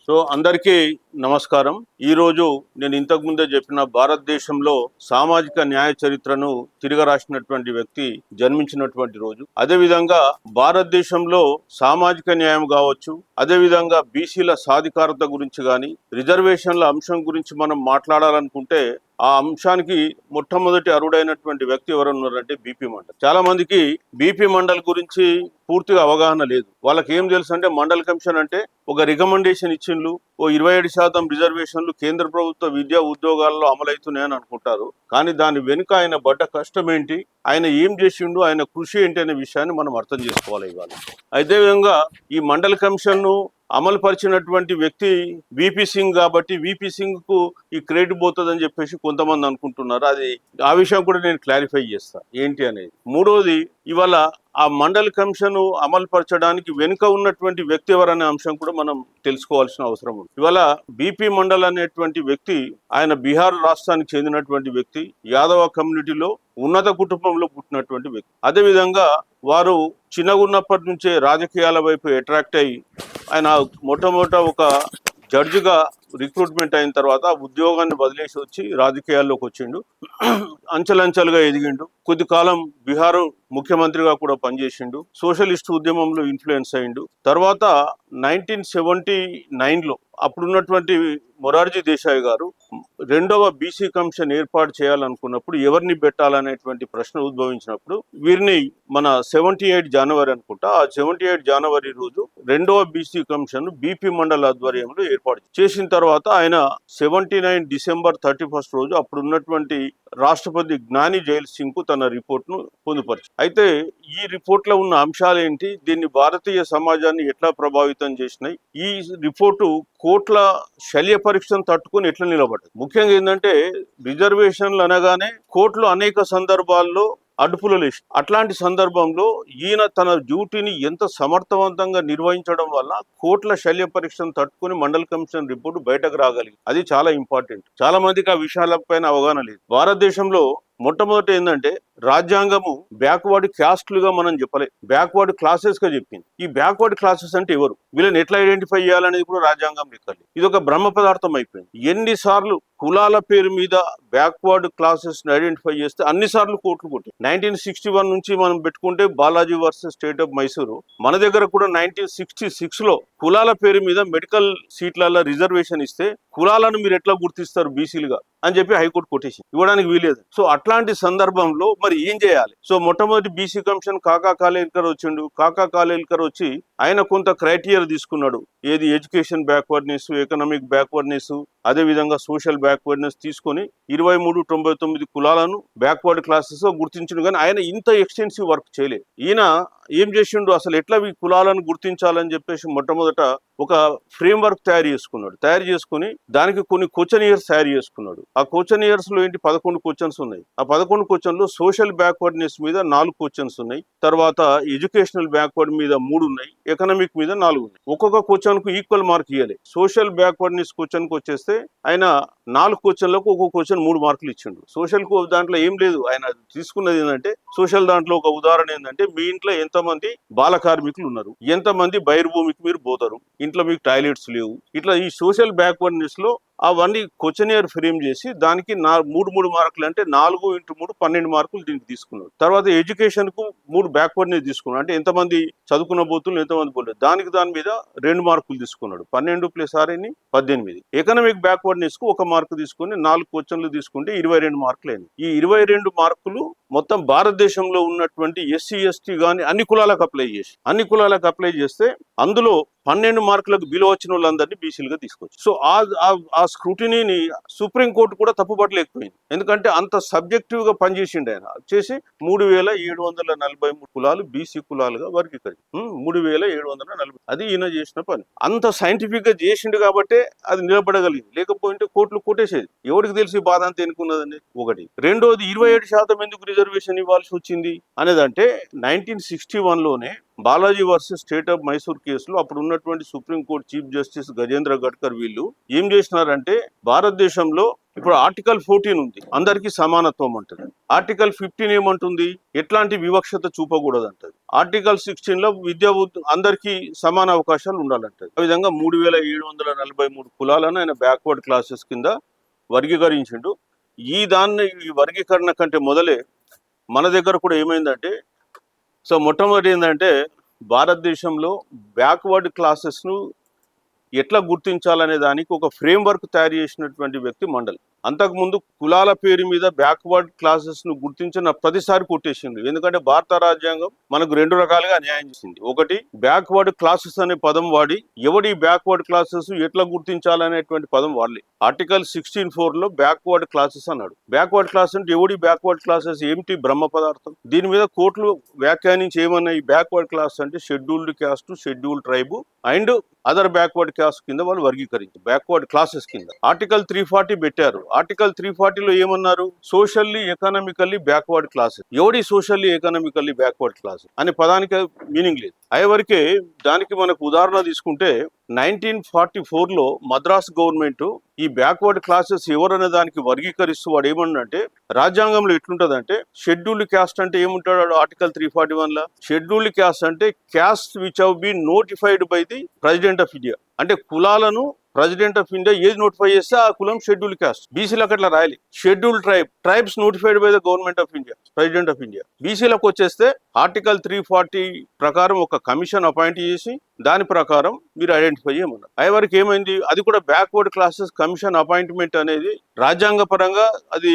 So అందరికీ నమస్కారం. ఈరోజు నేను ఇంతకు ముందే చెప్పిన భారతదేశంలో సామాజిక న్యాయ చరిత్రను తిరగరాసినటువంటి వ్యక్తి జన్మించినటువంటి రోజు. అదేవిధంగా భారతదేశంలో సామాజిక న్యాయం కావచ్చు, అదేవిధంగా బీసీల సాధికారత గురించి కానీ, రిజర్వేషన్ల అంశం గురించి మనం మాట్లాడాలనుకుంటే ఆ అంశానికి మొట్టమొదటి అర్హుడైనటువంటి వ్యక్తి ఎవరు ఉన్నారంటే బీపీ మండల్. చాలా మందికి బీపీ మండల్ గురించి పూర్తిగా అవగాహన లేదు. వాళ్ళకి ఏం తెలుసు అంటే మండల్ కమిషన్ అంటే ఒక రికమెండేషన్ ఇచ్చిండ్లు, ఓ 27% రిజర్వేషన్లు కేంద్ర ప్రభుత్వ విద్యా ఉద్యోగాల్లో అమలవుతున్నాయని అనుకుంటారు. కానీ దాని వెనుక ఆయన పడ్డ కష్టం ఏంటి, ఆయన ఏం చేసిండు, ఆయన కృషి ఏంటి అనే విషయాన్ని మనం అర్థం చేసుకోవాలి ఇవాళ. అదేవిధంగా ఈ మండల్ కమిషన్ను అమలు పరిచినటువంటి వ్యక్తి విపి సింగ్ కాబట్టి విపి సింగ్ కు ఈ క్రెడిట్ పోతుందని చెప్పేసి కొంతమంది అనుకుంటున్నారు. అది ఆ విషయం కూడా నేను క్లారిఫై చేస్తా ఏంటి అనేది. మూడవది, ఇవాళ ఆ మండల్ కమిషన్ అమలు పరచడానికి వెనుక ఉన్నటువంటి వ్యక్తి ఎవరనే అంశం కూడా మనం తెలుసుకోవాల్సిన అవసరం ఉంది. ఇవాళ బీపీ మండల్ అనేటువంటి వ్యక్తి, ఆయన బీహార్ రాష్ట్రానికి చెందినటువంటి వ్యక్తి, యాదవ కమ్యూనిటీలో ఉన్నత కుటుంబంలో పుట్టినటువంటి వ్యక్తి. అదేవిధంగా వారు చిన్నగున్నప్పటి నుంచే రాజకీయాల వైపు అట్రాక్ట్ అయ్యి ఆయన మొట్టమొదట ఒక జడ్జిగా రిక్రూట్మెంట్ అయిన తర్వాత ఉద్యోగాన్ని వదిలేసి వచ్చి రాజకీయాల్లోకి వచ్చిండు. అంచెలంచెలుగా ఎదిగిండు. కొద్ది కాలం బీహార్ ముఖ్యమంత్రిగా కూడా పనిచేసిండు. సోషలిస్ట్ ఉద్యమంలో ఇన్ఫ్లుయెన్స్ అయిండు. తర్వాత 1979లో అప్పుడున్నటువంటి మొరార్జీ దేశాయ్ గారు రెండవ బీసీ కమిషన్ ఏర్పాటు చేయాలనుకున్నప్పుడు ఎవరిని పెట్టాలనేటువంటి ప్రశ్న ఉద్భవించినప్పుడు వీరిని మన 78 జనవరి అనుకుంటా, ఆ 78 జనవరి రోజు రెండవ బీసీ కమిషన్ బీపీ మండల్ ఆధ్వర్యంలో ఏర్పాటు చేసిన తర్వాత ఆయన 79 డిసెంబర్ 31 రోజు అప్పుడున్నటువంటి రాష్ట్రపతి జ్ఞాని జైల్ సింగ్ కు తన రిపోర్ట్ను పొందుపరిచారు. అయితే ఈ రిపోర్ట్లో ఉన్న అంశాలు ఏంటి, దీన్ని భారతీయ సమాజాన్ని ఎట్లా ప్రభావితం చేసినాయి, ఈ రిపోర్టు కోట్ల శల్య పరీక్షను తట్టుకుని ఎట్లా నిలబడ్డది. ముఖ్యంగా ఏంటంటే రిజర్వేషన్లు అనగానే కోర్టులు అనేక సందర్భాల్లో అడుపులు లేచి, అట్లాంటి సందర్భంలో ఈయన తన డ్యూటీని ఎంత సమర్థవంతంగా నిర్వహించడం వల్ల కోర్టుల శల్య పరీక్షను తట్టుకుని మండల్ కమిషన్ రిపోర్టు బయటకు రాగలిగింది. అది చాలా ఇంపార్టెంట్. చాలా మందికి ఆ విషయాలపైన అవగాహన లేదు. భారతదేశంలో మొట్టమొదటి ఏంటంటే రాజ్యాంగము బ్యాక్వర్డ్ క్యాస్ట్లుగా మనం చెప్పలే, బ్యాక్వర్డ్ క్లాసెస్ గా చెప్పింది. ఈ బ్యాక్వర్డ్ క్లాసెస్ అంటే ఎవరు, వీళ్ళని ఎట్లా ఐడెంటిఫై చేయాలనేది కూడా రాజ్యాంగం లెక్కలేదు. ఇది ఒక బ్రహ్మ పదార్థం అయిపోయింది. ఎన్నిసార్లు కులాల పేరు మీద బ్యాక్వర్డ్ క్లాసెస్ ని ఐడెంటిఫై చేస్తే అన్నిసార్లు కోర్టులు కొట్టి 1961 నుంచి మనం పెట్టుకుంటే Balaji versus state of Mysore, మన దగ్గర కూడా 1966లో కులాల పేరు మీద మెడికల్ సీట్లలో రిజర్వేషన్ ఇస్తే కులాలను మీరు ఎట్లా గుర్తిస్తారు బీసీలుగా అని చెప్పి హైకోర్టు కొట్టేసి ఇవ్వడానికి వీలేదు. సో అట్లాంటి సందర్భంలో మరి ఏం చేయాలి? సో మొట్టమొదటి బీసీ కమిషన్ కాకా కాలేల్కర్ వచ్చిండు. కాకా కాలేల్కర్ వచ్చి ఆయన కొంత క్రైటీరియా తీసుకున్నాడు. ఏది ఎడ్యుకేషన్ బ్యాక్వర్డ్నెస్, ఎకనామిక్ బ్యాక్వర్డ్నెస్, అదేవిధంగా సోషల్ బ్యాక్వర్డ్నెస్ తీసుకొని 2399 కులాలను బ్యాక్వర్డ్ క్లాసెస్ గుర్తించిండు. కానీ ఆయన ఇంత ఎక్స్టెన్సివ్ వర్క్ చేయలేదు. ఈయన ఏం చేసిండు, అసలు ఎట్లా ఈ కులాలను గుర్తించాలని చెప్పేసి మొట్టమొదట ఒక ఫ్రేమ్ వర్క్ తయారు చేసుకుని దానికి కొన్ని క్వశ్చన్ ఇయర్స్ తయారు చేసుకున్నాడు. ఆ క్వశ్చన్ ఇయర్స్ లో ఏంటి 11 క్వశ్చన్స్ ఉన్నాయి. ఆ 11 క్వశ్చన్లు సోషల్ బ్యాక్వర్డ్నెస్ మీద 4 క్వశ్చన్స్ ఉన్నాయి, తర్వాత ఎడ్యుకేషనల్ బ్యాక్వర్డ్ మీద 3 ఉన్నాయి, ఎకనామిక్ మీద 4 ఉన్నాయి. ఒక్కొక్క క్వశ్చన్ కు ఈక్వల్ మార్క్ ఇవ్వాలి. సోషల్ బ్యాక్వర్డ్నెస్ క్వశ్చన్ కు వచ్చేస్తే ఆయన 4 క్వశ్చన్లకు ఒక్కొక్క క్వశ్చన్ 3 మార్కులు ఇచ్చిండు. సోషల్ కు దాంట్లో ఏం లేదు, ఆయన తీసుకున్నది ఏంటంటే సోషల్ దాంట్లో ఒక ఉదాహరణ ఏంటంటే మీ ఇంట్లో ఎంతమంది బాల కార్మికులు ఉన్నారు, ఎంతమంది బహిర్భూమికి మీరు పోతారు, ఇంట్లో మీకు టాయిలెట్స్ లేవు, ఇట్లా ఈ సోషల్ బ్యాక్వర్డ్నెస్ లో అవన్నీ క్వశ్చనియర్ ఫ్రేమ్ చేసి దానికి 3 మార్కులు అంటే 4 × 3 12 మార్కులు దీనికి తీసుకున్నాడు. తర్వాత ఎడ్యుకేషన్ కు 3 బ్యాక్వర్డ్నెస్ తీసుకున్నాడు. అంటే ఎంతమంది చదువుకున్న బోతులు ఎంతమంది పోలేదు, దాని మీద 2 మార్కులు తీసుకున్నాడు. 12 + 6 = 18. ఎకనామిక్ బ్యాక్వర్డ్నెస్ కు 1 మార్కు తీసుకుని 4 క్వశ్చన్లు తీసుకుంటే 22 మార్కులు అయింది. ఈ 22 మార్కులు మొత్తం భారతదేశంలో ఉన్నటువంటి ఎస్సీ ఎస్టీ కానీ అన్ని కులాలకు అప్లై చేస్తే అందులో 12 మార్కులకు బిలో వచ్చిన వాళ్ళందరినీ బీసీలుగా తీసుకొచ్చు. సో ఆ స్క్రూటినీని సుప్రీంకోర్టు కూడా తప్పుపట్టలేకపోయింది. ఎందుకంటే అంత సబ్జెక్టివ్ గా పనిచేసిండు. ఆయన చేసి 3743 కులాలు బీసీ కులాలుగా వర్గీకరించి 3740, అది ఈయన చేసిన పని. అంత సైంటిఫిక్ గా చేసిండు కాబట్టే అది నిలబడగలిగింది. లేకపోతే కోర్టులు కొట్టేసేది. ఎవరికి తెలిసి బాధ అంతా ఎన్నుకున్నదని ఒకటి. రెండోది, 27% ఎందుకు రిజర్వేషన్ ఇవ్వాల్సి వచ్చింది అనేదంటే 1961లోనే Balaji versus state of Mysore కేసులో అప్పుడు ఉన్నటువంటి supreme court chief justice Gajendra Gadkar వీళ్ళు ఏం చేసినారంటే భారతదేశంలో ఇప్పుడు ఆర్టికల్ 14 ఉంది, అందరికీ సమానత్వం అంటది. ఆర్టికల్ 15 ఏమంటుంది, ఎట్లాంటి వివక్షత చూపకూడదు అంటది. ఆర్టికల్ 16 లో అందరికీ సమాన అవకాశాలు ఉండాలంటది. ఆ విధంగా 3743 కులాలను ఆయన బ్యాక్వర్డ్ క్లాసెస్ కింద వర్గీకరించిండు. ఈ వర్గీకరణ కంటే మొదలే మన దగ్గర కూడా ఏమైందంటే, సో మొట్టమొదటి ఏంటంటే భారతదేశంలో బ్యాక్వర్డ్ క్లాసెస్ను ఎట్లా గుర్తించాలనే దానికి ఒక ఫ్రేమ్ వర్క్ తయారు చేసినటువంటి వ్యక్తి మండల్. అంతకుముందు కులాల పేరు మీద బ్యాక్వర్డ్ క్లాసెస్ ను గుర్తించిన ప్రతిసారి కొట్టేసింది. ఎందుకంటే భారత రాజ్యాంగం మనకు రెండు రకాలుగా న్యాయం చేసింది. ఒకటి, బ్యాక్వర్డ్ క్లాసెస్ అనే పదం వాడి ఎవడి బ్యాక్వర్డ్ క్లాసెస్ ఎట్లా గుర్తించాలనేటువంటి పదం వాడలే. ఆర్టికల్ 16(4) లో బ్యాక్వర్డ్ క్లాసెస్ అన్నాడు. బ్యాక్వర్డ్ క్లాస్ అంటే ఎవడి బ్యాక్వర్డ్ క్లాసెస్ ఏమిటి, బ్రహ్మ పదార్థం. దీని మీద కోర్టులు వ్యాఖ్యానించి ఏమన్నాయి, బ్యాక్వర్డ్ క్లాస్ అంటే scheduled caste, scheduled tribe and other backward class కింద వాళ్ళు వర్గీకరించారు, బ్యాక్వర్డ్ క్లాసెస్ కింద. ఆర్టికల్ 340 పెట్టారు. ఆర్టికల్ 340లో ఏమన్నారు, సోషల్లీ ఎకనామికల్లీ బ్యాక్వర్డ్ క్లాసెస్. ఎవడి సోషల్లీ ఎకనామికల్లీ బ్యాక్వర్డ్ క్లాస్ అనే పదానికి మీనింగ్ లేదు. అయ్యేవరకే దానికి మనకు ఉదాహరణ తీసుకుంటే 1944లో మద్రాస్ గవర్నమెంట్ ఈ బ్యాక్వర్డ్ క్లాసెస్ ఎవరనే దానికి వర్గీకరిస్తూ వాడు ఏమన్నంటే, రాజ్యాంగంలో ఎట్లుంటదంటే షెడ్యూల్డ్ క్యాస్ట్ అంటే ఏముంటాడు ఆర్టికల్ 341 షెడ్యూల్డ్ క్యాస్ట్ అంటే caste which have been notified by the president of India. అంటే కులాలను ప్రెసిడెంట్ ఆఫ్ ఇండియా ఏది నోటిఫై చేస్తే ఆ కులం షెడ్యూల్డ్ క్యాస్ట్. బీసీలకు అట్లా రాయాలి, scheduled tribes notified by the government of India, president of India. బీసీలకు వచ్చేస్తే ఆర్టికల్ 340 ప్రకారం ఒక కమిషన్ అపాయింట్ చేసి దాని ప్రకారం మీరు ఐడెంటిఫై చేయమన్నారు. అయ్యేవరకు ఏమైంది, అది కూడా బ్యాక్వర్డ్ క్లాసెస్ కమిషన్ అపాయింట్మెంట్ అనేది రాజ్యాంగ పరంగా అది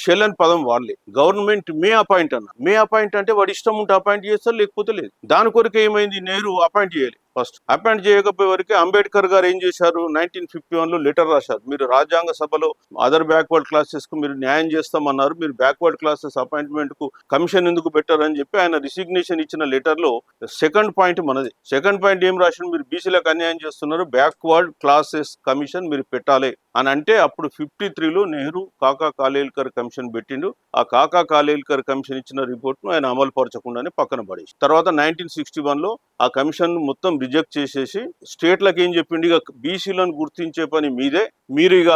షెల్ అని పదం వాడలే. గవర్నమెంట్ మే అపాయింట్ అన్న. మే అపాయింట్ అంటే వాడి ఇష్టం ఉంటే అపాయింట్ చేస్తారు, లేకపోతే లేదు. దాని కొరకు ఏమైంది, నెహ్రూ అపాయింట్ చేయాలి. ఫస్ట్ అపాయింట్ చేయకపోయే వరకు అంబేద్కర్ గారు ఏం చేశారు, 1951లో లెటర్ రాశారు, మీరు రాజ్యాంగ సభలో అదర్ బ్యాక్వర్డ్ క్లాసెస్ కు మీరు న్యాయం చేస్తామన్నారు, మీరు బ్యాక్వర్డ్ క్లాసెస్ అపాయింట్మెంట్ కు కమిషన్ ఎందుకు పెట్టారని చెప్పి ఆయన రిసిగ్నేషన్ ఇచ్చిన లెటర్ లో సెకండ్ పాయింట్ మనది. సెకండ్ పాయింట్ ఏం రాశారు, మీరు బీసీలకు అన్యాయం చేస్తున్నారు, బ్యాక్వర్డ్ క్లాసెస్ కమిషన్ మీరు పెట్టాలి అని అంటే, అప్పుడు 53లో నెహ్రూ కాకా కాలేల్కర్ కమిషన్ పెట్టిండు. ఆ కాకా కాలేల్కర్ కమిషన్ ఇచ్చిన రిపోర్ట్ ను ఆయన అమలు పరచకుండానే పక్కన పడేసి, తర్వాత 1961లో ఆ కమిషన్ మొత్తం రిజెక్ట్ చేసేసి స్టేట్లకు ఏం చెప్పిండు, ఇక బీసీలను గుర్తించే పని మీదే, మీరు ఇక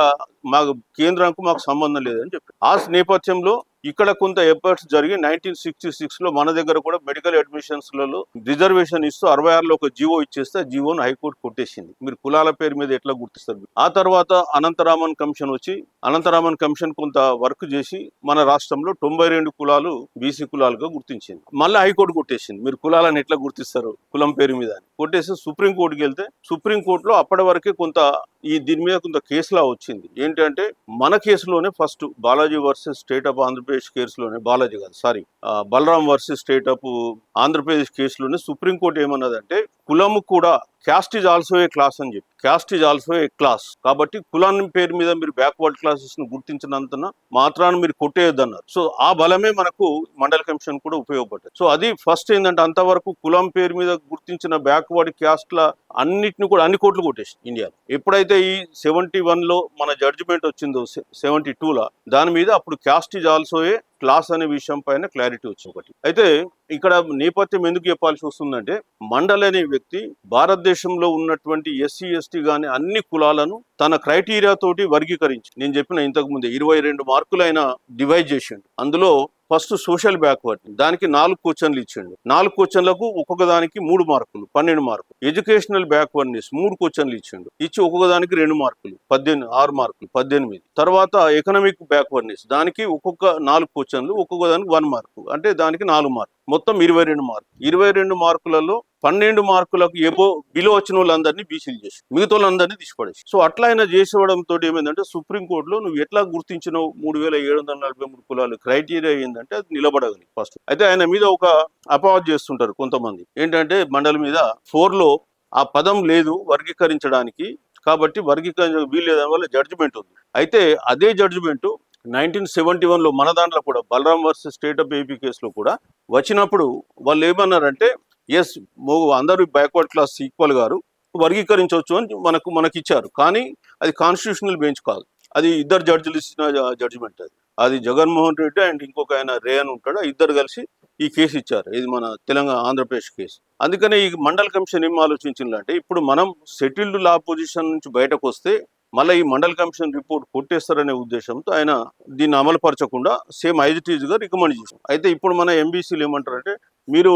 మాకు కేంద్రానికి మాకు సంబంధం లేదని చెప్పి. ఆ నేపథ్యంలో ఇక్కడ కొంత ఎఫర్ట్స్ జరిగి 1966లో మన దగ్గర కూడా మెడికల్ అడ్మిషన్స్ లలో రిజర్వేషన్ ఇస్తూ 66లో ఒక జీవో ఇచ్చేస్తే ఆ జీవోను హైకోర్టు కొట్టేసింది. మీరు కులాల పేరు మీద ఎట్లా గుర్తిస్తారు. ఆ తర్వాత అనంతరామన్ కమిషన్ వచ్చి, అనంతరామన్ కమిషన్ కొంత వర్క్ చేసి మన రాష్ట్రంలో 92 కులాలు బీసీ కులాలుగా గుర్తించింది. మళ్ళీ హైకోర్టు కొట్టేసింది, మీరు కులాలను ఎట్లా గుర్తిస్తారు కులం పేరు మీద అని కొట్టేసి సుప్రీంకోర్టుకి వెళ్తే, సుప్రీంకోర్టులో అప్పటి వరకే కొంత దీని మీద కొంత కేసులా వచ్చింది. ఏంటంటే మన కేసులోనే first Balaji versus state of Andhra Pradesh కేసులోనే, బాలాజీ కాదు sorry, Balaram versus state of Andhra Pradesh కేసులోనే సుప్రీంకోర్టు ఏమన్నదంటే, కులము కూడా caste is also a class అని చెప్పి, caste is also a class కాబట్టి కులాన్ని పేరు మీద మీరు బ్యాక్వర్డ్ క్లాసెస్ ను గుర్తించినంత మాత్రాన్ని మీరు కొట్టేయొద్దన్నారు. సో ఆ బలమే మనకు మండల్ కమిషన్ కూడా ఉపయోగపడ్డది. సో అది ఫస్ట్ ఏంటంటే, అంతవరకు కులం పేరు మీద గుర్తించిన బ్యాక్వర్డ్ క్యాస్ట్ల అన్నిటిని కూడా అన్ని కోర్టులు కొట్టేసి ఇండియాలో. ఎప్పుడైతే ఈ 71లో మన జడ్జిమెంట్ వచ్చిందో 72లో, దాని మీద అప్పుడు caste is also a class అనే విషయం పైన క్లారిటీ వచ్చింది ఒకటి. అయితే ఇక్కడ నేపథ్యం ఎందుకు చెప్పాల్సి వస్తుందంటే, మండల్ అనే వ్యక్తి భారతదేశంలో ఉన్నటువంటి ఎస్సీ ఎస్టీ గాని అన్ని కులాలను తన క్రైటీరియా తోటి వర్గీకరించి, నేను చెప్పిన ఇంతకు ముందే 22 మార్కులు ఆయన డివైడ్ చేసిండు. అందులో ఫస్ట్ సోషల్ బ్యాక్వర్డ్ దానికి 4 క్వశ్చన్లు ఇచ్చిండు. 4 క్వశ్చన్లకు ఒక్కొక్క దానికి 3 మార్కులు, 12 మార్కులు. ఎడ్యుకేషనల్ బ్యాక్వర్డ్నెస్ 3 క్వశ్చన్లు ఇచ్చిండు, ఇచ్చి ఒక్కొక్క దానికి 2 మార్కులు, 6 మార్కులు, 18. తర్వాత ఎకనామిక్ బ్యాక్వర్డ్నెస్ దానికి ఒక్కొక్క 4 క్వశ్చన్లు, ఒక్కొక్క దానికి 1 మార్కు, అంటే దానికి 4 మార్కులు, మొత్తం 22 మార్కులు. 22 మార్కులలో 12 మార్కులకు బిలో వచ్చిన వాళ్ళందరినీ బీసీలు చేసి మిగతా వాళ్ళందరినీ తీసిపడేసి. సో అట్లా ఆయన చేసేవడంతో ఏమైందంటే, సుప్రీంకోర్టులో నువ్వు ఎట్లా గుర్తించినావు 3743 కులాలు, క్రైటీరియా ఏంటంటే అది నిలబడగలి ఫస్ట్. అయితే ఆయన మీద ఒక అపవాదు చేస్తుంటారు కొంతమంది, ఏంటంటే మండలి మీద 4లో ఆ పదం లేదు వర్గీకరించడానికి, కాబట్టి వర్గీకరించ వీల్లేదని వల్ల జడ్జిమెంట్ ఉంది. అయితే అదే జడ్జిమెంట్ 1971లో మన దాంట్లో కూడా Balaram versus state of AP కేసులో కూడా వచ్చినప్పుడు వాళ్ళు ఏమన్నారంటే, ఎస్ అందరూ బ్యాక్వర్డ్ క్లాస్ ఈక్వల్ గారు వర్గీకరించవచ్చు అని మనకి ఇచ్చారు. కానీ అది కాన్స్టిట్యూషనల్ బెంచ్ కాదు, అది ఇద్దరు జడ్జిలు ఇచ్చిన జడ్జిమెంట్. అది జగన్మోహన్ రెడ్డి అండ్ ఇంకొక ఆయన రే అని ఉంటాడు, ఇద్దరు కలిసి ఈ కేసు ఇచ్చారు. ఇది మన తెలంగాణ ఆంధ్రప్రదేశ్ కేసు. అందుకనే ఈ మండల్ కమిషన్ ఏం ఆలోచించిందంటే, ఇప్పుడు మనం సెటిల్డ్ లా పొజిషన్ నుంచి బయటకు వస్తే మళ్ళీ ఈ మండల్ కమిషన్ రిపోర్ట్ కొట్టేస్తారనే ఉద్దేశంతో ఆయన దీన్ని అమలుపరచకుండా సేమ్ యాజ్ ఇట్ ఈజ్ గా రికమెండ్ చేశారు. అయితే ఇప్పుడు మన ఎంబీసీలు ఏమంటారంటే, మీరు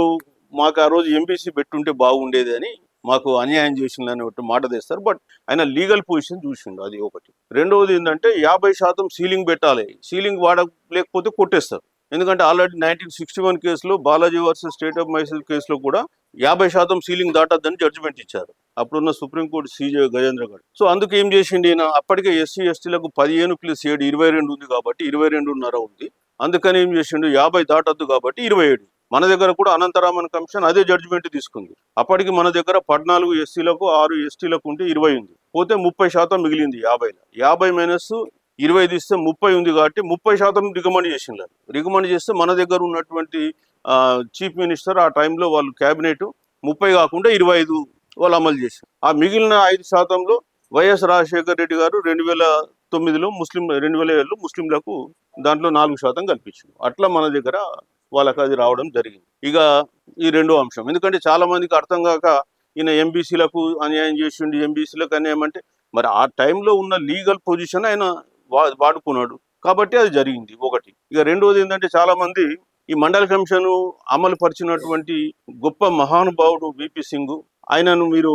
మాకు ఆ రోజు ఎంబీసీ పెట్టుంటే బాగుండేది అని మాకు అన్యాయం చేసిందని ఒకటి మాట తెస్తారు. బట్ ఆయన లీగల్ పొజిషన్ చూసిండు, అది ఒకటి. రెండవది ఏంటంటే 50% సీలింగ్ పెట్టాలి, సీలింగ్ లేకపోతే కొట్టేస్తారు. ఎందుకంటే ఆల్రెడీ 1961 కేసులో Balaji versus state of Mysore కేసులో కూడా 50% సీలింగ్ దాటద్దని జడ్జిమెంట్ ఇచ్చారు అప్పుడున్న సుప్రీంకోర్టు సీజే గజేంద్ర గారు. సో అందుకు ఏం చేసిండి ఈయన, అప్పటికే ఎస్సీ ఎస్టీలకు 15 + 7 22 ఉంది కాబట్టి 22.5 ఉంది. అందుకని ఏం చేసిండు, 50 దాటద్దు కాబట్టి 27. మన దగ్గర కూడా అనంతరామన్ కమిషన్ అదే జడ్జిమెంట్ తీసుకుంది. అప్పటికి మన దగ్గర 14 ఎస్సీలకు 6 ఎస్టీలకు ఉంటే 20 ఉంది, పోతే 30% మిగిలింది 50లో. 50 - 20 తీస్తే 30 ఉంది కాబట్టి 30% రికమెండ్ చేసిండ్రు. రికమెండ్ చేస్తే మన దగ్గర ఉన్నటువంటి చీఫ్ మినిస్టర్ ఆ టైంలో వాళ్ళు క్యాబినెట్ 30 కాకుండా 25 వాళ్ళు అమలు చేశారు. ఆ మిగిలిన 5%లో వైఎస్ రాజశేఖర రెడ్డి గారు 2009లో 2007లో ముస్లింలకు దాంట్లో 4% కల్పించారు. అట్లా మన దగ్గర వాళ్ళకి అది రావడం జరిగింది. ఇక ఈ రెండో అంశం, ఎందుకంటే చాలా మందికి అర్థం కాక ఈయన ఎంబీసీలకు అన్యాయం చేసిండు, ఎంబీసీలకు అన్యాయం అంటే, మరి ఆ టైంలో ఉన్న లీగల్ పొజిషన్ ఆయన వాడుకున్నాడు కాబట్టి అది జరిగింది ఒకటి. ఇక రెండోది ఏంటంటే, చాలా మంది ఈ మండల కమిషన్ అమలు పరిచినటువంటి గొప్ప మహానుభావుడు విపి సింగ్, ఆయనను మీరు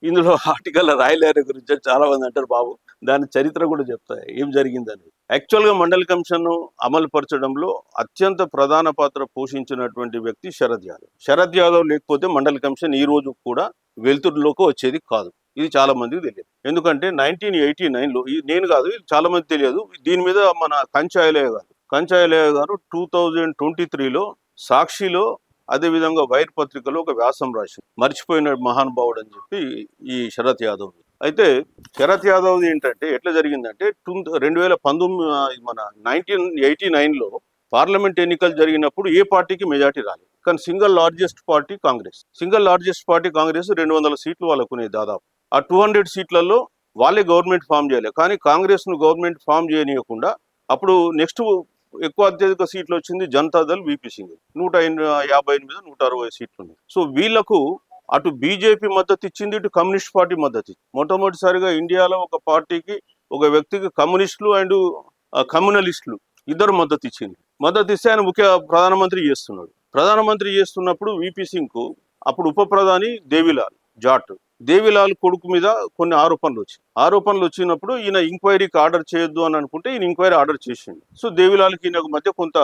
ఇందులో ఆర్టికల్ రాయలేరు గురించి చాలా మంది అంటారు. బాబు, దాని చరిత్ర కూడా చెప్తా ఏం జరిగిందని. యాక్చువల్గా మండల కమిషన్ అమలు పరచడంలో అత్యంత ప్రధాన పాత్ర పోషించినటువంటి వ్యక్తి శరద్ యాదవ్. శరద్ యాదవ్ లేకపోతే మండల కమిషన్ ఈ రోజు కూడా వెలుతురులోకి వచ్చేది కాదు. ఇది చాలా మందికి తెలియదు. ఎందుకంటే 1989లో, నేను కాదు, ఇది చాలా మంది తెలియదు. దీని మీద మన కంచాయలయ్య గారు 2023లో సాక్షిలో, అదేవిధంగా వైర్ పత్రికలో ఒక వ్యాసం రాసి మర్చిపోయిన మహానుభావుడు అని చెప్పి ఈ శరత్ యాదవ్. అయితే శరత్ యాదవ్ ఏంటంటే ఎట్లా జరిగిందంటే, 2019 మన 1989లో పార్లమెంట్ ఎన్నికలు జరిగినప్పుడు ఏ పార్టీకి మెజార్టీ రాలేదు. కానీ సింగిల్ లార్జెస్ట్ పార్టీ కాంగ్రెస్ 200 సీట్లు వాళ్ళకునే దాదాపు. ఆ 200 సీట్లలో వాళ్ళే గవర్నమెంట్ ఫామ్ చేయలేదు. కానీ కాంగ్రెస్ ను గవర్నమెంట్ ఫామ్ చేయనీయకుండా అప్పుడు నెక్స్ట్ ఎక్కువ అత్యధిక సీట్లు వచ్చింది జనతాదళ్ విపి సింగ్, 158 160 సీట్లు ఉన్నాయి. సో వీళ్లకు అటు బీజేపీ మద్దతు ఇచ్చింది, ఇటు కమ్యూనిస్ట్ పార్టీ మద్దతు ఇచ్చింది. మొట్టమొదటిసారిగా ఇండియాలో ఒక పార్టీకి, ఒక వ్యక్తికి కమ్యూనిస్టులు అండ్ కమ్యూనలిస్టులు ఇద్దరు మద్దతు ఇచ్చింది. మద్దతు ఇస్తే ఆయన ప్రధానమంత్రి చేస్తున్నప్పుడు విపి సింగ్ కు అప్పుడు ఉప ప్రధాని దేవిలాల్ కొడుకు మీద కొన్ని ఆరోపణలు వచ్చినప్పుడు ఈయన ఎంక్వైరీకి ఆర్డర్ చేయొద్దు అని అనుకుంటే ఈయన ఎంక్వైరీ ఆర్డర్ చేసిండు. సో దేవిలాల్కి ఈయనకు మధ్య కొంత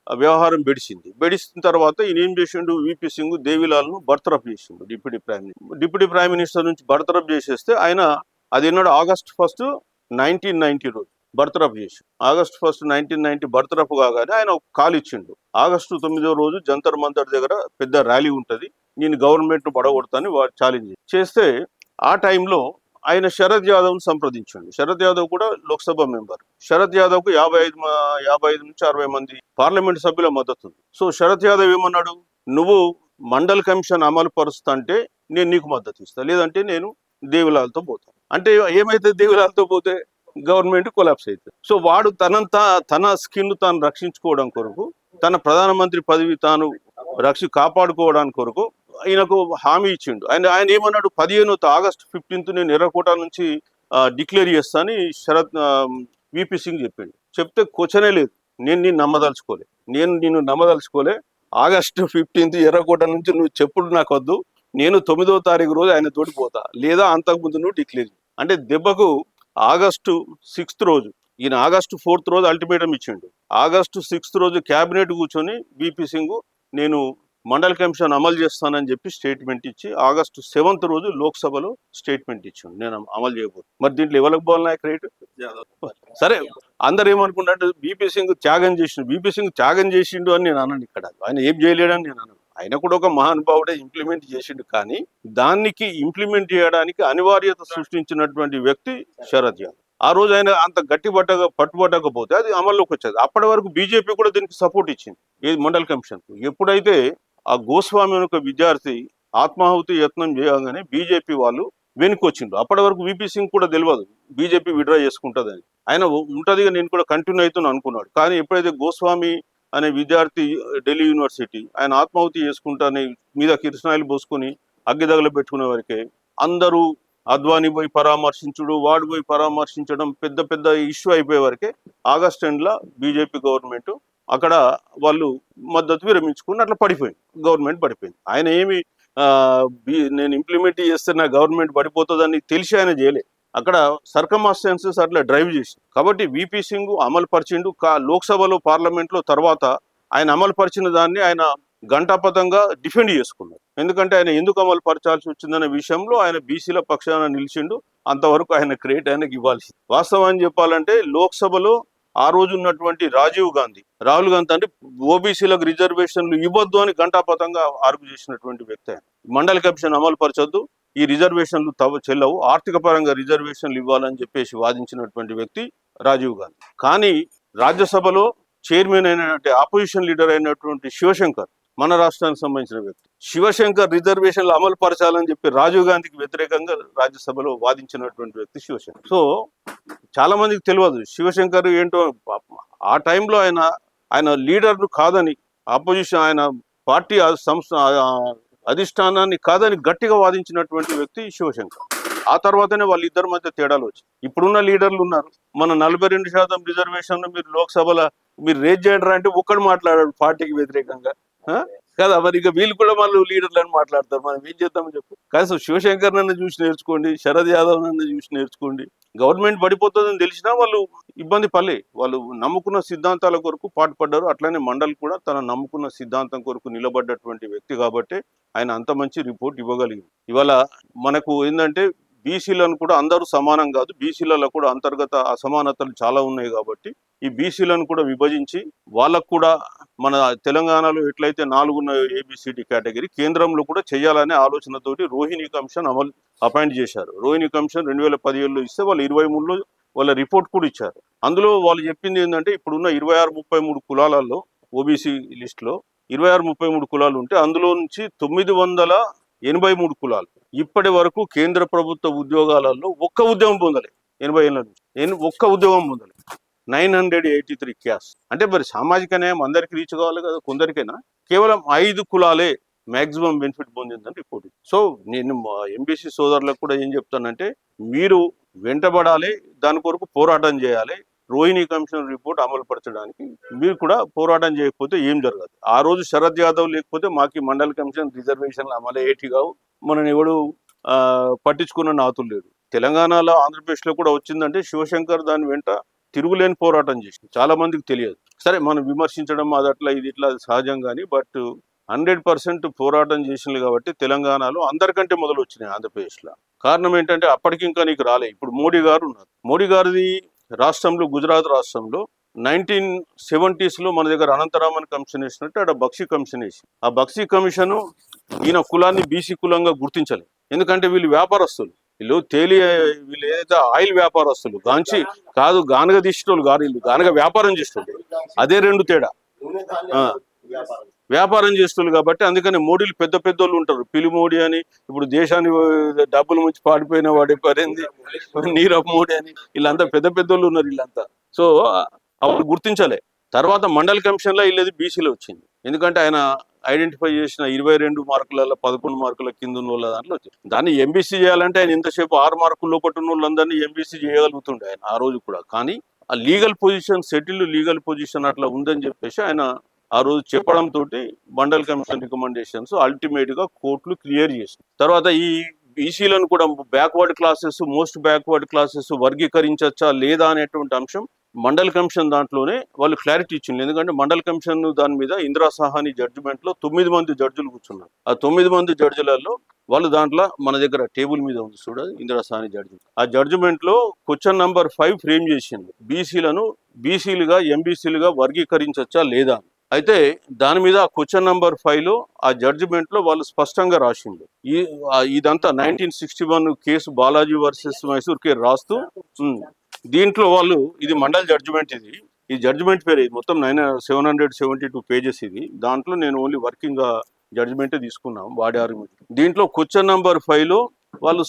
వ్యవహారం బెడిసిన తర్వాత ఈయన ఏం చేసిండు, విపి సింగ్ దేవిలాల్ను బర్తరఫ్ చేసిండు. డిప్యూటీ ప్రైమ్ మినిస్టర్ నుంచి బర్తరఫ్ చేసేస్తే ఆయన అది ఎన్నాడు August 1, 1990 రోజు బర్తరఫ్ చేసి, August 1, 1990 బర్తరఫ్ కాగానే ఆయన ఒక కాల్ ఇచ్చిండు. August 9వ రోజు జంతర్ మంతర్ దగ్గర పెద్ద ర్యాలీ ఉంటుంది, నేను గవర్నమెంట్ ను పడగొడతాను ఛాలెంజ్ చేస్తే, ఆ టైంలో ఆయన శరద్ యాదవ్ను సంప్రదించండి. శరద్ యాదవ్ కూడా లోక్సభ మెంబర్. శరద్ యాదవ్కు 55 నుంచి 60 మంది పార్లమెంట్ సభ్యుల మద్దతు ఉంది. సో శరద్ యాదవ్ ఏమన్నాడు, నువ్వు మండల్ కమిషన్ అమలు పరుస్తుంటే నేను నీకు మద్దతు ఇస్తాను, లేదంటే నేను దేవిలాల్తో పోతాను. అంటే ఏమైతే దేవిలాల్తో పోతే గవర్నమెంట్ కొలాప్స్ అవుతుంది. సో వాడు తన స్కిన్ తాను రక్షించుకోవడం కొరకు, తన ప్రధానమంత్రి పదవి తాను కాపాడుకోవడానికి కొరకు ఈయనకు హామీ ఇచ్చిండు. ఆయన ఏమన్నాడు, August 15 నేను ఎర్రకోట నుంచి డిక్లేర్ చేస్తానని విపి సింగ్ చెప్తే క్వశ్చనే లేదు. నేను నిన్ను నమ్మదలుచుకోలే. August 15 ఎర్రకోట నుంచి నువ్వు చెప్పుడు నాకు వద్దు, నేను 9వ తారీఖు రోజు ఆయన తోటి పోతా, లేదా అంతకుముందు నువ్వు డిక్లేర్. అంటే దెబ్బకు August 6 రోజు, ఈయన August 4 రోజు అల్టిమేటం ఇచ్చిండు. August 6 రోజు క్యాబినెట్ కూర్చొని విపి సింగ్ నేను మండల్ కమిషన్ అమలు చేస్తానని చెప్పి స్టేట్మెంట్ ఇచ్చి, August 7 రోజు లోక్సభలో స్టేట్మెంట్ ఇచ్చిండు, నేను అమలు చేయబోతు. మరి దీంట్లో ఎవరికి పోవాలి నాకు రైట్? సరే, అందరు ఏమనుకుంటారు, విపి సింగ్ త్యాగం చేసిండు అని నేను అన్నాను. ఇక్కడ ఆయన ఏం చేయలేడని నేను అన్నాను. ఆయన కూడా ఒక మహానుభావుడే, ఇంప్లిమెంట్ చేసిండు. కానీ దానికి ఇంప్లిమెంట్ చేయడానికి అనివార్యత సృష్టించినటువంటి వ్యక్తి శరద్ యాదవ్. ఆ రోజు ఆయన అంత పట్టుబట్టకపోతే అది అమల్లోకి వచ్చేది. అప్పటి వరకు బీజేపీ కూడా దీనికి సపోర్ట్ ఇచ్చింది, ఈ మండల్ కమిషన్. ఎప్పుడైతే ఆ గోస్వామి ఒక విద్యార్థి ఆత్మాహుతి యత్నం చేయగానే బీజేపీ వాళ్ళు వెనుకొచ్చిండ్రు. అప్పటి వరకు విపి సింగ్ కూడా తెలియదు బీజేపీ విడ్రా చేసుకుంటుందని. ఆయన ఉంటదిగా, నేను కూడా కంటిన్యూ అవుతాను అనుకున్నాడు. కానీ ఎప్పుడైతే గోస్వామి అనే విద్యార్థి ఢిల్లీ యూనివర్సిటీ ఆయన ఆత్మాహుతి చేసుకుంటానే మీద కిరసనాయిలు పోసుకొని అగ్గిదగలు పెట్టుకునే వరకే అందరూ అద్వానీ పోయి పరామర్శించుడు, వాడు పోయి పరామర్శించడం పెద్ద పెద్ద ఇష్యూ అయిపోయే వరకే ఆగస్ట్ ఎండ్లో బీజేపీ గవర్నమెంట్ అక్కడ వాళ్ళు మద్దతు విరమించుకుని అట్లా పడిపోయింది, గవర్నమెంట్ పడిపోయింది. ఆయన ఏమి నేను ఇంప్లిమెంట్ చేస్తే నా గవర్నమెంట్ పడిపోతుందని తెలిసి ఆయన చేయలే, అక్కడ సర్కమాస్టెన్సెస్ అట్లా డ్రైవ్ చేసి. కాబట్టి విపి సింగ్ అమలు పరిచిండు. లోక్సభలో పార్లమెంట్లో తర్వాత ఆయన అమలు పరిచిన దాన్ని ఆయన ఘంటాపథంగా డిఫెండ్ చేసుకున్నారు. ఎందుకంటే ఆయన ఎందుకు అమలు పరచాల్సి వచ్చిందనే విషయంలో ఆయన బీసీల పక్షాన నిలిచిండు. అంతవరకు ఆయన క్రెడిట్ ఆయనకు ఇవ్వాల్సి. వాస్తవాన్ని చెప్పాలంటే లోక్సభలో ఆ రోజు ఉన్నటువంటి రాహుల్ గాంధీ అంటే ఓబీసీలకు రిజర్వేషన్లు ఇవ్వద్దు అని ఘంటాపథంగా ఆర్గ్యూ చేసినటువంటి వ్యక్తి ఆయన. మండలి కమిషన్ అమలు పరచొద్దు, ఈ రిజర్వేషన్లు చెల్లవు, ఆర్థిక పరంగా రిజర్వేషన్లు ఇవ్వాలని చెప్పేసి వాదించినటువంటి వ్యక్తి రాజీవ్ గాంధీ. కానీ రాజ్యసభలో చైర్మన్ అయినటువంటి ఆపోజిషన్ లీడర్ అయినటువంటి శివశంకర్, మన రాష్ట్రానికి సంబంధించిన వ్యక్తి, శివశంకర్ రిజర్వేషన్లు అమలు పరచాలని చెప్పి రాజీవ్ గాంధీకి వ్యతిరేకంగా రాజ్యసభలో వాదించినటువంటి వ్యక్తి శివశంకర్. సో చాలా మందికి తెలియదు శివశంకర్ ఏంటో. ఆ టైంలో ఆయన లీడర్ను కాదని, ఆపోజిషన్ ఆయన పార్టీ సంస్థ అధిష్టానాన్ని కాదని గట్టిగా వాదించినటువంటి వ్యక్తి శివశంకర్. ఆ తర్వాతనే వాళ్ళిద్దరి మధ్య తేడాలు వచ్చాయి. ఇప్పుడున్న లీడర్లు ఉన్నారు, మన 42% రిజర్వేషన్ మీరు లోక్సభలో మీరు రేజ్ చేయండి అంటే ఒక్కడు మాట్లాడాడు పార్టీకి వ్యతిరేకంగా కదా. మరి ఇక వీళ్ళు కూడా మళ్ళీ లీడర్లను మాట్లాడతారు, మనం ఏం చేద్దామని చెప్పు. కానీ శివశంకర్ నన్ను చూసి నేర్చుకోండి, శరద్ యాదవ్ నన్ను చూసి నేర్చుకోండి. గవర్నమెంట్ పడిపోతుందని తెలిసినా వాళ్ళు ఇబ్బంది పడలే, వాళ్ళు నమ్ముకున్న సిద్ధాంతాల కొరకు పాటుపడ్డారు. అట్లనే మండల్ కూడా తన నమ్ముకున్న సిద్ధాంతం కొరకు నిలబడ్డటువంటి వ్యక్తి కాబట్టి ఆయన అంత మంచి రిపోర్ట్ ఇవ్వగలిగింది. ఇవాళ మనకు ఏంటంటే బీసీలను కూడా అందరూ సమానం కాదు, బీసీలలో కూడా అంతర్గత అసమానతలు చాలా ఉన్నాయి. కాబట్టి ఈ బీసీలను కూడా విభజించి వాళ్ళకు కూడా మన తెలంగాణలో ఎట్లయితే 4 ఉన్న ఏబిసిడి కేటగిరీ కేంద్రంలో కూడా చేయాలనే ఆలోచనతోటి రోహిణి కమిషన్ అపాయింట్ చేశారు. రోహిణి కమిషన్ 2017లో ఇస్తే వాళ్ళు 23లో వాళ్ళ రిపోర్ట్ కూడా ఇచ్చారు. అందులో వాళ్ళు చెప్పింది ఏంటంటే ఇప్పుడున్న 26-33 కులాలలో ఓబీసీ లిస్టులో 26-33 కులాలు ఉంటే అందులో నుంచి 983 కులాలు ఇప్పటి వరకు కేంద్ర ప్రభుత్వ ఉద్యోగాలలో ఒక్క ఉద్యోగం పొందలే. 80 ఏళ్ళ నుంచి ఒక్క ఉద్యోగం పొందలే. 983 క్యాస్ అంటే మరి సామాజిక న్యాయం అందరికి రీచ్ కావాలి కదా, కొందరికైనా కేవలం 5 కులాలే మ్యాక్సిమం బెనిఫిట్ పొందిందని రిపోర్ట్. సో నేను ఎంబీసీ సోదరులకు కూడా ఏం చెప్తానంటే మీరు వెంటబడాలి, దాని కొరకు పోరాటం చేయాలి. రోహిణి కమిషన్ రిపోర్ట్ అమలు పరచడానికి మీరు కూడా పోరాటం చేయకపోతే ఏం జరగదు. ఆ రోజు శరద్ యాదవ్ లేకపోతే మాకు మండల్ కమిషన్ రిజర్వేషన్లు అమలయ్యేటి కావు, మనం ఎవడు పట్టించుకున్న నాతులు లేడు. తెలంగాణలో ఆంధ్రప్రదేశ్లో కూడా వచ్చిందంటే శివశంకర్ దాని వెంట తిరుగులేని పోరాటం చేసింది. చాలా మందికి తెలియదు. సరే మనం విమర్శించడం అది అట్లా ఇది ఇట్లా సహజం కానీ, బట్ 100% పోరాటం చేసింది కాబట్టి తెలంగాణలో అందరికంటే మొదలు వచ్చినాయి ఆంధ్రప్రదేశ్లో. కారణం ఏంటంటే అప్పటికి ఇంకా నీకు రాలే. ఇప్పుడు మోడీ గారు ఉన్నారు. మోడీ గారిది రాష్ట్రంలో గుజరాత్ రాష్ట్రంలో 1970sలో మన దగ్గర అనంతరామన్ కమిషన్ వేసినట్టు అక్కడ బక్షి కమిషన్ వేసి, ఆ బక్షి కమిషన్ ఈయన కులాన్ని బీసీ కులంగా గుర్తించలేదు. ఎందుకంటే వీళ్ళు వ్యాపారస్తులు, వీళ్ళు ఏదైతే ఆయిల్ వ్యాపారస్తులు కాదు, గానగ తీసేటోళ్ళు కాదు, వీళ్ళు గానగ వ్యాపారం చేసేటోళ్ళు. అదే రెండు తేడా, వ్యాపారం చేస్తున్నారు. కాబట్టి అందుకని మోడీలు పెద్ద పెద్దోళ్ళు ఉంటారు. పిలి మోడీ అని, ఇప్పుడు దేశాన్ని డబ్బులు ముంచి పాడిపోయిన వాడి పరింది నీరవ్ మోడీ అని, వీళ్ళంతా పెద్ద పెద్దోళ్ళు ఉన్నారు వీళ్ళంతా. సో అప్పుడు గుర్తించలే. తర్వాత మండల్ కమిషన్లో వీళ్ళది బీసీలో వచ్చింది. ఎందుకంటే ఆయన ఐడెంటిఫై చేసిన 22 మార్కులలో 11 మార్కుల కింద ఉన్న వాళ్ళ దాంట్లో వచ్చింది. దాన్ని ఎంబీసీ చేయాలంటే ఆయన ఇంతసేపు 6 మార్కుల లోపల ఉన్న వాళ్ళందరినీ ఎంబీసీ చేయగలుగుతుండే ఆయన ఆ రోజు కూడా. కానీ ఆ legal position, settled legal position అట్లా ఉందని చెప్పేసి ఆయన ఆ రోజు చెప్పడంతో మండల్ కమిషన్ రికమెండేషన్స్ అల్టిమేట్ గా కోర్టులు క్లియర్ చేసింది. తర్వాత ఈ బీసీలను కూడా backward classes, most backward classes వర్గీకరించచ్చా లేదా అనేటువంటి అంశం మండల్ కమిషన్ దాంట్లోనే వాళ్ళు క్లారిటీ ఇచ్చింది. ఎందుకంటే మండల్ కమిషన్ దాని మీద ఇందిరా సాహాని జడ్జిమెంట్ లో 9 మంది జడ్జిలు కూర్చున్నారు. ఆ 9 మంది జడ్జిలలో వాళ్ళు దాంట్లో మన దగ్గర టేబుల్ మీద ఉంది చూడాలి ఇందిరా సాహాని జడ్జిమెంట్. ఆ జడ్జిమెంట్ లో క్వశ్చన్ నంబర్ 5 ఫ్రేమ్ చేసింది, బీసీలను బీసీలుగా ఎంబీసీలుగా వర్గీకరించచ్చా లేదా. అయితే దాని మీద క్వశ్చన్ నంబర్ 5లో ఆ జడ్జిమెంట్ లో వాళ్ళు స్పష్టంగా రాసింది. ఇదంతా 1961 case Balaji versus Mysore case రాస్తూ దీంట్లో వాళ్ళు ఇది మండల్ జడ్జిమెంట్, ఈ జడ్జిమెంట్ పేరు ఇది మొత్తం 772 పేజెస్. ఇది దాంట్లో నేను ఓన్లీ వర్కింగ్ జడ్జిమెంటే తీసుకున్నాం వాడి ఆర్గ్యుమెంట్. దీంట్లో క్వశ్చన్ నంబర్ 5లో వాళ్ళు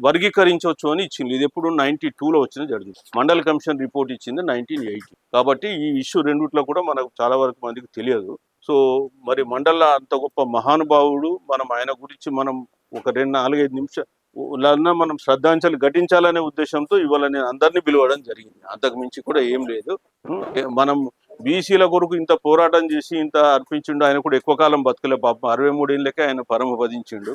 వర్గీకరించవచ్చు అని ఇచ్చింది. ఇది ఎప్పుడు 92లో వచ్చిన జడ్జిమెంట్. మండల్ కమిషన్ రిపోర్ట్ ఇచ్చింది 1980. కాబట్టి ఈ ఇష్యూ రెండిట్లో కూడా మనకు చాలా వరకు మందికి తెలియదు. సో మరి మండల్ అంత గొప్ప మహానుభావుడు, మనం ఆయన గురించి మనం ఒక 2-4-5 నిమిషాలు మనం శ్రద్ధాంజలి ఘటించాలనే ఉద్దేశంతో ఇవాళ నేను అందరినీ పిలవడం జరిగింది. అంతకు మించి కూడా ఏం లేదు. మనం బీసీల కొరకు ఇంత పోరాటం చేసి ఇంత అర్పించిండు. ఆయన కూడా ఎక్కువ కాలం బతకలే పాపం, 63 ఏళ్ళకే ఆయన పరమపదించిండు.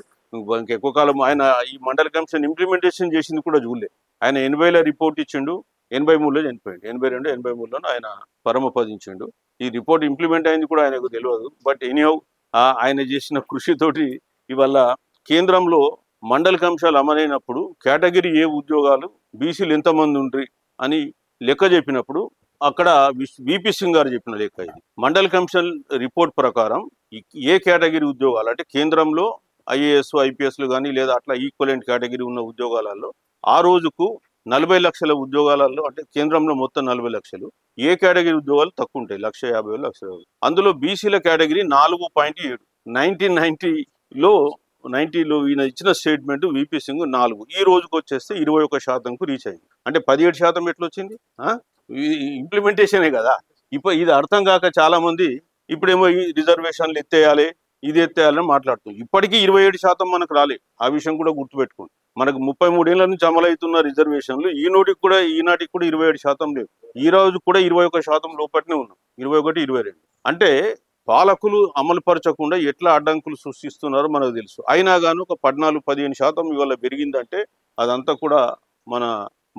ఇంకెక్కువ కాలం ఆయన ఈ మండల కమిషన్ ఇంప్లిమెంటేషన్ చేసింది కూడా చూడలే. ఆయన 80లో రిపోర్ట్ ఇచ్చిండు, 83లో చనిపోయిండు. 82, 83లోనే ఆయన పరమపదించిండు. ఈ రిపోర్ట్ ఇంప్లిమెంట్ అయింది కూడా ఆయనకు తెలియదు. బట్ ఎనీహౌ ఆయన చేసిన కృషితోటి ఇవాళ కేంద్రంలో మండల కమిషన్లు అమలైనప్పుడు కేటగిరీ ఏ ఉద్యోగాలు బీసీలు ఎంతమంది ఉండ్రి అని లెక్క చెప్పినప్పుడు అక్కడ విపి సింగ్ గారు చెప్పిన లెక్క ఇది. మండల కమిషన్ రిపోర్ట్ ప్రకారం ఏ కేటగిరీ ఉద్యోగాలు అంటే కేంద్రంలో ఐఏఎస్ ఐపీఎస్లు కానీ లేదా అట్లా ఈక్వలెంట్ కేటగిరీ ఉన్న ఉద్యోగాలలో ఆ రోజుకు 40 లక్షల ఉద్యోగాలలో, అంటే కేంద్రంలో మొత్తం 40 లక్షలు, ఏ కేటగిరీ ఉద్యోగాలు తక్కువ ఉంటాయి, 1,50,000 లక్షలు. అందులో బీసీల కేటగిరీ 4.7. 1990లో ఈయన ఇచ్చిన స్టేట్మెంట్ విపి సింగ్ 4, ఈ రోజుకు వచ్చేస్తే 21%కు రీచ్ అయింది. అంటే 17% ఎట్లా వచ్చింది? ఇంప్లిమెంటేషనే కదా. ఇప్పుడు ఇది అర్థం కాక చాలా మంది ఇప్పుడేమో ఈ రిజర్వేషన్లు ఎత్తేయాలి, ఇది ఎత్తేయాలని మాట్లాడుతుంది. ఇప్పటికీ 27% మనకు రాలే. ఆ విషయం కూడా గుర్తుపెట్టుకోండి. మనకు 33 ఏళ్ల నుంచి అమలవుతున్న రిజర్వేషన్లు ఈనాటికి కూడా 27% లేవు. ఈ రోజు కూడా 21% లోపట్నే ఉన్నాం. 21, 22. అంటే పాలకులు అమలు పరచకుండా ఎట్లా అడ్డంకులు సృష్టిస్తున్నారో మనకు తెలుసు. అయినా కానీ ఒక 14-15% ఇవాళ పెరిగిందంటే అదంతా కూడా మన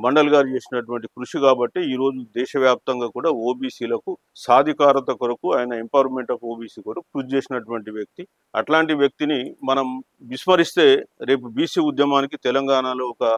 మండల్ గారు చేసినటువంటి కృషి కాబట్టి ఈరోజు దేశవ్యాప్తంగా కూడా ఓబీసీలకు సాధికారత కొరకు ఆయన ఎంపవర్మెంట్ ఆఫ్ ఓబీసీ కొరకు కృషి చేసినటువంటి వ్యక్తి. అట్లాంటి వ్యక్తిని మనం విస్మరిస్తే రేపు బీసీ ఉద్యమానికి తెలంగాణలో ఒక